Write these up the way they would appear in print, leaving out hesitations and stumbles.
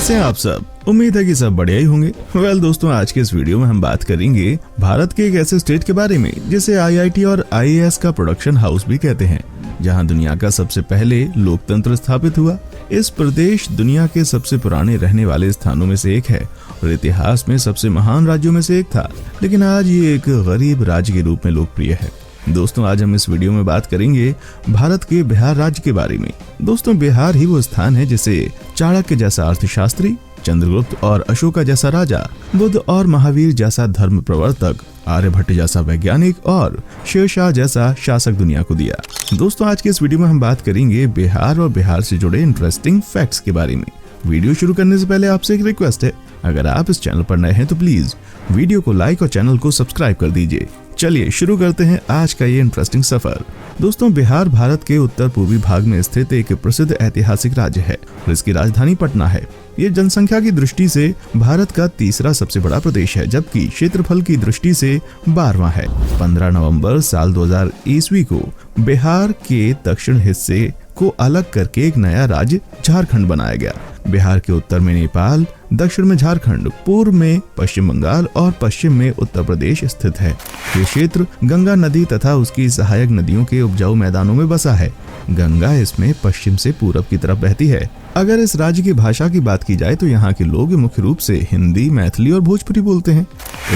कैसे हैं आप सब? उम्मीद है कि सब बढ़िया ही होंगे। दोस्तों, आज के इस वीडियो में हम बात करेंगे भारत के एक ऐसे स्टेट के बारे में जिसे आईआईटी और आईएएस का प्रोडक्शन हाउस भी कहते हैं, जहां दुनिया का सबसे पहले लोकतंत्र स्थापित हुआ। इस प्रदेश दुनिया के सबसे पुराने रहने वाले स्थानों में से एक है और इतिहास में सबसे महान राज्यों में से एक था, लेकिन आज ये एक गरीब राज्य के रूप में लोकप्रिय है। दोस्तों, आज हम इस वीडियो में बात करेंगे भारत के बिहार राज्य के बारे में। दोस्तों, बिहार ही वो स्थान है जिसे चाणक्य जैसा अर्थशास्त्री, चंद्रगुप्त और अशोका जैसा राजा, बुद्ध और महावीर जैसा धर्म प्रवर्तक, आर्यभट्ट जैसा वैज्ञानिक और शेरशाह जैसा शासक दुनिया को दिया। दोस्तों, आज के इस वीडियो में हम बात करेंगे बिहार और बिहार से जुड़े इंटरेस्टिंग फैक्ट्स के बारे में। वीडियो शुरू करने से पहले आपसे एक रिक्वेस्ट है, अगर आप इस चैनल पर नए हैं तो प्लीज वीडियो को लाइक और चैनल को सब्सक्राइब कर दीजिए। चलिए शुरू करते हैं आज का ये इंटरेस्टिंग सफर। दोस्तों, बिहार भारत के उत्तर पूर्वी भाग में स्थित एक प्रसिद्ध ऐतिहासिक राज्य है और इसकी राजधानी पटना है। ये जनसंख्या की दृष्टि से भारत का तीसरा सबसे बड़ा प्रदेश है, जबकि क्षेत्रफल की दृष्टि से 12वां है। 15 नवंबर साल 2000 ईस्वी को बिहार के दक्षिण हिस्से को अलग करके एक नया राज्य झारखंड बनाया गया। बिहार के उत्तर में नेपाल, दक्षिण में झारखंड, पूर्व में पश्चिम बंगाल और पश्चिम में उत्तर प्रदेश स्थित है। ये क्षेत्र गंगा नदी तथा उसकी सहायक नदियों के उपजाऊ मैदानों में बसा है। गंगा इसमें पश्चिम से पूरब की तरफ बहती है। अगर इस राज्य की भाषा की बात की जाए तो यहाँ के लोग मुख्य रूप से हिंदी, मैथिली और भोजपुरी बोलते हैं।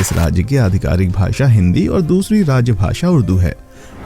इस राज्य की आधिकारिक भाषा हिंदी और दूसरी राज्य भाषा उर्दू है।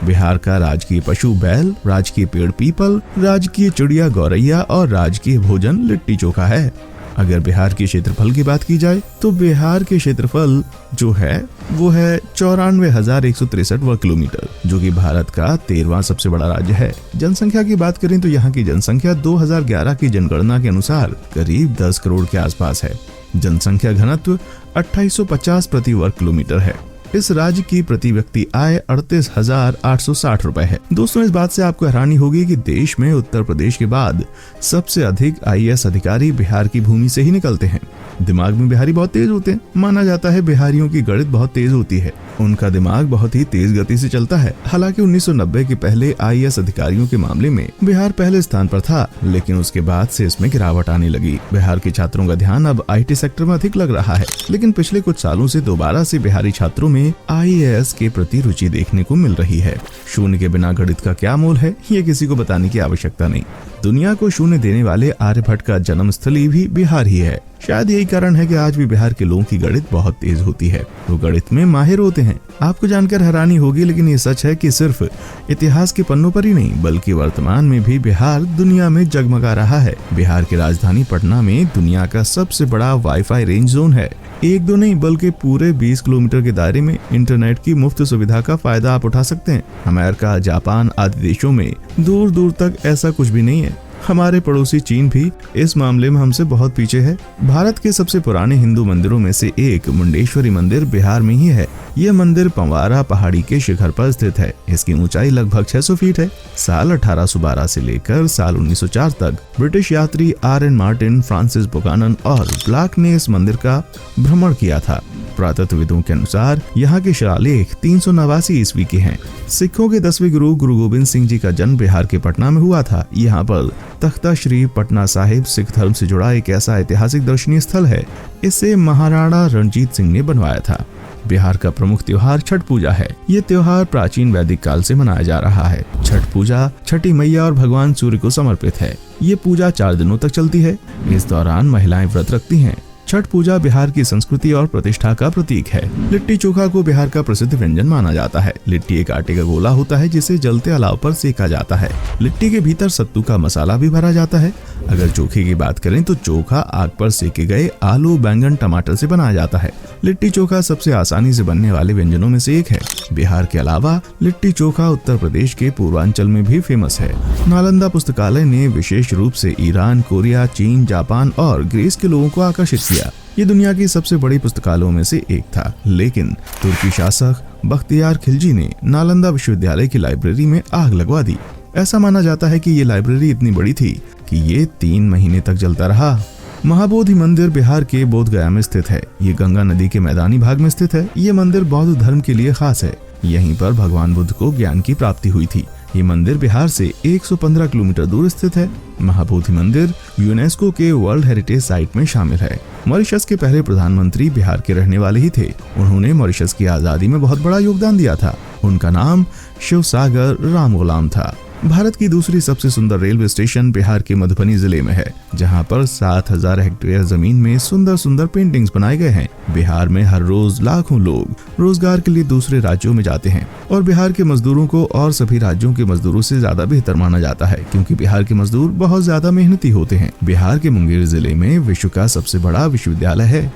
बिहार का राजकीय पशु बैल, राजकीय पेड़ पीपल, राजकीय चिड़िया गौरैया और राजकीय भोजन लिट्टी चोखा है। अगर बिहार के क्षेत्रफल की बात की जाए तो बिहार के क्षेत्रफल जो है वो है 94,163 वर्ग किलोमीटर, जो कि भारत का 13वां सबसे बड़ा राज्य है। जनसंख्या की बात करें तो यहाँ की जनसंख्या 2011 की जनगणना के अनुसार करीब 10 करोड़ के आसपास है। जनसंख्या घनत्व 2850 प्रति वर्ग किलोमीटर है। इस राज्य की प्रति व्यक्ति आय 38,860 रुपए है। दोस्तों, इस बात से आपको हैरानी होगी कि देश में उत्तर प्रदेश के बाद सबसे अधिक आईएएस अधिकारी बिहार की भूमि से ही निकलते हैं। दिमाग में बिहारी बहुत तेज होते हैं। माना जाता है बिहारियों की गणित बहुत तेज होती है। उनका दिमाग बहुत ही तेज गति से चलता है। हालांकि 1990 के पहले आईएएस अधिकारियों के मामले में बिहार पहले स्थान पर था, लेकिन उसके बाद से इसमें गिरावट आने लगी। बिहार के छात्रों का ध्यान अब आईटी सेक्टर में अधिक लग रहा है, लेकिन पिछले कुछ सालों से दोबारा से बिहारी छात्रों में आईएएस के प्रति रुचि देखने को मिल रही है। शून्य के बिना गणित का क्या मोल है, ये किसी को बताने की आवश्यकता नहीं। दुनिया को शून्य देने वाले आर्यभट्ट का जन्म स्थली भी बिहार ही है। शायद यही कारण है कि आज भी बिहार के लोगों की गणित बहुत तेज होती है। वो गणित में माहिर होते हैं। आपको जानकर हैरानी होगी, लेकिन ये सच है कि सिर्फ इतिहास के पन्नों पर ही नहीं बल्कि वर्तमान में भी बिहार दुनिया में जगमगा रहा है। बिहार की राजधानी पटना में दुनिया का सबसे बड़ा वाईफाई रेंज जोन है। एक दो नहीं बल्कि पूरे 20 किलोमीटर के दायरे में इंटरनेट की मुफ्त सुविधा का फायदा आप उठा सकते हैं। अमेरिका, जापान आदि देशों में दूर दूर तक ऐसा कुछ भी नहीं है। हमारे पड़ोसी चीन भी इस मामले में हमसे बहुत पीछे है। भारत के सबसे पुराने हिंदू मंदिरों में से एक मुंडेश्वरी मंदिर बिहार में ही है। यह मंदिर पंवारा पहाड़ी के शिखर पर स्थित है। इसकी ऊंचाई लगभग 600 फीट है। साल 1812 से लेकर साल 1904 तक ब्रिटिश यात्री आर.एन. मार्टिन, फ्रांसिस बुकानन और ब्लॉक ने इस मंदिर का भ्रमण किया था। पुरातत्वविदों के अनुसार यहाँ के शिलालेख 389 ईस्वी के हैं। सिखों के 10वें गुरु गुरु गोविंद सिंह जी का जन्म बिहार के पटना में हुआ था। यहाँ पर तख्ता श्री पटना साहिब सिख धर्म से जुड़ा एक ऐसा ऐतिहासिक दर्शनीय स्थल है। इसे महाराणा रणजीत सिंह ने बनवाया था। बिहार का प्रमुख त्योहार छठ पूजा है। ये त्योहार प्राचीन वैदिक काल से मनाया जा रहा है। छठ पूजा छठी मैया और भगवान सूर्य को समर्पित है। ये पूजा 4 दिनों तक चलती है। इस दौरान महिलाएं व्रत रखती हैं। छठ पूजा बिहार की संस्कृति और प्रतिष्ठा का प्रतीक है। लिट्टी चोखा को बिहार का प्रसिद्ध व्यंजन माना जाता है। लिट्टी एक आटे का गोला होता है जिसे जलते अलाव पर सेका जाता है। लिट्टी के भीतर सत्तू का मसाला भी भरा जाता है। अगर चोखे की बात करें तो चोखा आग पर सेके गए आलू, बैंगन, टमाटर से बनाया जाता है। लिट्टी चोखा सबसे आसानी से बनने वाले व्यंजनों में से एक है। बिहार के अलावा लिट्टी चोखा उत्तर प्रदेश के पूर्वांचल में भी फेमस है। नालंदा पुस्तकालय ने विशेष रूप से ईरान, कोरिया, चीन, जापान और ग्रीस के लोगों को आकर्षित किया। ये दुनिया की सबसे बड़ी पुस्तकालयों में से एक था, लेकिन तुर्की शासक बख्तियार खिलजी ने नालंदा विश्वविद्यालय की लाइब्रेरी में आग लगवा दी। ऐसा माना जाता है कि ये लाइब्रेरी इतनी बड़ी थी कि ये 3 महीने तक जलता रहा। महाबोधि मंदिर बिहार के बोधगया में स्थित है। ये गंगा नदी के मैदानी भाग में स्थित है। ये मंदिर बौद्ध धर्म के लिए खास है। यहीं पर भगवान बुद्ध को ज्ञान की प्राप्ति हुई थी। ये मंदिर बिहार से 115 किलोमीटर दूर स्थित है। महाबोधि मंदिर यूनेस्को के वर्ल्ड हेरिटेज साइट में शामिल है। मॉरिशस के पहले प्रधानमंत्री बिहार के रहने वाले ही थे। उन्होंने मॉरिशस की आजादी में बहुत बड़ा योगदान दिया था। उनका नाम शिवसागर रामगुलाम था। भारत की दूसरी सबसे सुंदर रेलवे स्टेशन बिहार के मधुबनी जिले में है, जहां पर 7000 हेक्टेयर जमीन में सुंदर सुंदर पेंटिंग्स बनाए गए हैं। बिहार में हर रोज लाखों लोग रोजगार के लिए दूसरे राज्यों में जाते हैं और बिहार के मजदूरों को और सभी राज्यों के मजदूरों से ज्यादा बेहतर माना जाता है, क्योंकि बिहार के मजदूर बहुत ज्यादा मेहनती होते हैं। बिहार के मुंगेर जिले में विश्व का सबसे बड़ा विश्वविद्यालय है।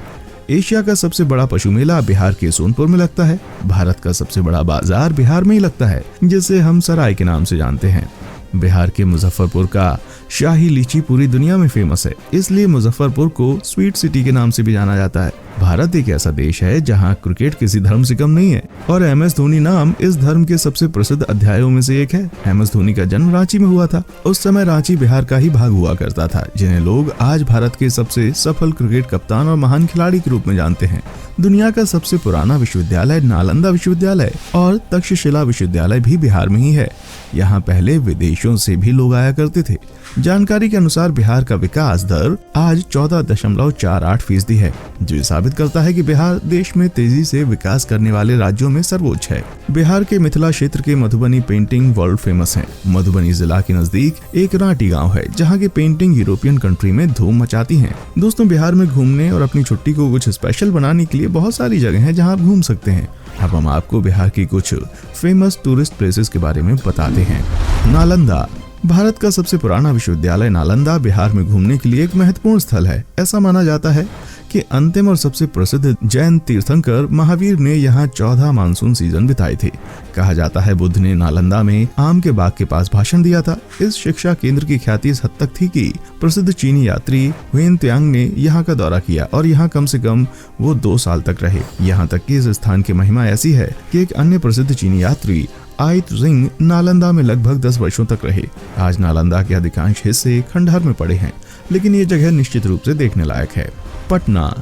एशिया का सबसे बड़ा पशु मेला बिहार के सोनपुर में लगता है। भारत का सबसे बड़ा बाजार बिहार में ही लगता है, जिसे हम सराय के नाम से जानते हैं। बिहार के मुजफ्फरपुर का शाही लीची पूरी दुनिया में फेमस है, इसलिए मुजफ्फरपुर को स्वीट सिटी के नाम से भी जाना जाता है। भारत एक ऐसा देश है जहां क्रिकेट किसी धर्म से कम नहीं है और MS धोनी नाम इस धर्म के सबसे प्रसिद्ध अध्यायों में से एक है। MS धोनी का जन्म रांची में हुआ था। उस समय रांची बिहार का ही भाग हुआ करता था, जिन्हें लोग आज भारत के सबसे सफल क्रिकेट कप्तान और महान खिलाड़ी के रूप में जानते हैं। दुनिया का सबसे पुराना विश्वविद्यालय नालंदा विश्वविद्यालय और तक्षशिला विश्वविद्यालय भी बिहार में ही है। यहाँ पहले विदेशों से भी लोग आया करते थे। जानकारी के अनुसार बिहार का विकास दर आज 14.48% है, जो साबित करता है कि बिहार देश में तेजी से विकास करने वाले राज्यों में सर्वोच्च है। बिहार के मिथिला क्षेत्र के मधुबनी पेंटिंग वर्ल्ड फेमस है। मधुबनी जिला के नजदीक एक रांटी गांव है, जहां की पेंटिंग यूरोपियन कंट्री में धूम मचाती हैं। दोस्तों, बिहार में घूमने और अपनी छुट्टी को कुछ स्पेशल बनाने के लिए बहुत सारी जगह हैं जहां आप घूम सकते हैं। अब हम आपको बिहार की कुछ फेमस टूरिस्ट प्लेसेस के बारे में बताते हैं। नालंदा। भारत का सबसे पुराना विश्वविद्यालय नालंदा बिहार में घूमने के लिए एक महत्वपूर्ण स्थल है। ऐसा माना जाता है कि अंतिम और सबसे प्रसिद्ध जैन तीर्थंकर महावीर ने यहाँ 14 मानसून सीजन बिताए थे। कहा जाता है बुद्ध ने नालंदा में आम के बाग के पास भाषण दिया था। इस शिक्षा केंद्र की ख्याति इस हद तक थी कि प्रसिद्ध चीनी यात्री हुएन त्सांग ने यहाँ का दौरा किया और यहाँ कम से कम वो 2 साल तक रहे। यहाँ तक कि इस स्थान की महिमा ऐसी है कि एक अन्य प्रसिद्ध चीनी यात्री आई त्जिंग नालंदा में लगभग 10 वर्षों तक रहे। आज नालंदा के अधिकांश हिस्से खंडहर में पड़े हैं, लेकिन ये जगह निश्चित रूप से देखने लायक है। पटना।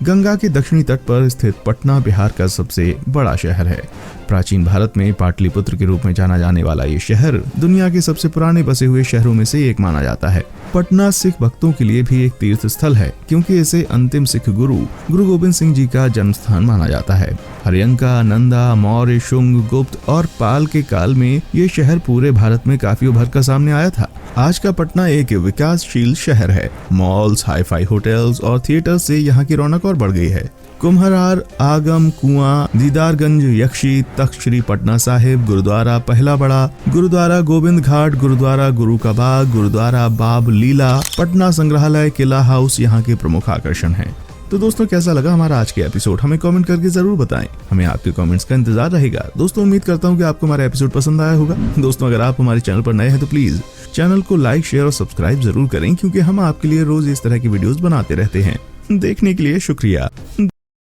गंगा के दक्षिणी तट पर स्थित पटना बिहार का सबसे बड़ा शहर है। प्राचीन भारत में पाटलिपुत्र के रूप में जाना जाने वाला ये शहर दुनिया के सबसे पुराने बसे हुए शहरों में से एक माना जाता है। पटना सिख भक्तों के लिए भी एक तीर्थ स्थल है, क्योंकि इसे अंतिम सिख गुरु गोबिंद सिंह जी का जन्म स्थान माना जाता है। हरियंका, नंदा, मौर्य, शुंग, गुप्त और पाल के काल में ये शहर पूरे भारत में काफी उभर कर सामने आया था। आज का पटना एक विकासशील शहर है। मॉल्स, हाई-फाई होटल्स और थिएटर से यहाँ की रौनक और बढ़ गई है। कुम्हरार, आगम कुआं, दीदारगंज, यक्षी, तख्त श्री पटना साहिब, गुरुद्वारा पहला बड़ा, गुरुद्वारा गोविंद घाट, गुरुद्वारा गुरु का बाग, गुरुद्वारा बाब लीला, पटना संग्रहालय, किला हाउस यहाँ के प्रमुख आकर्षण हैं। तो दोस्तों, कैसा लगा हमारा आज के एपिसोड? हमें कमेंट करके जरूर बताएं। हमें आपके कमेंट्स का इंतजार रहेगा। दोस्तों, उम्मीद करता हूँ कि आपको हमारा एपिसोड पसंद आया होगा। दोस्तों, अगर आप हमारे चैनल पर नए हैं तो प्लीज चैनल को लाइक, शेयर और सब्सक्राइब जरूर करें, क्योंकि हम आपके लिए रोज इस तरह की वीडियोस बनाते रहते हैं। देखने के लिए शुक्रिया।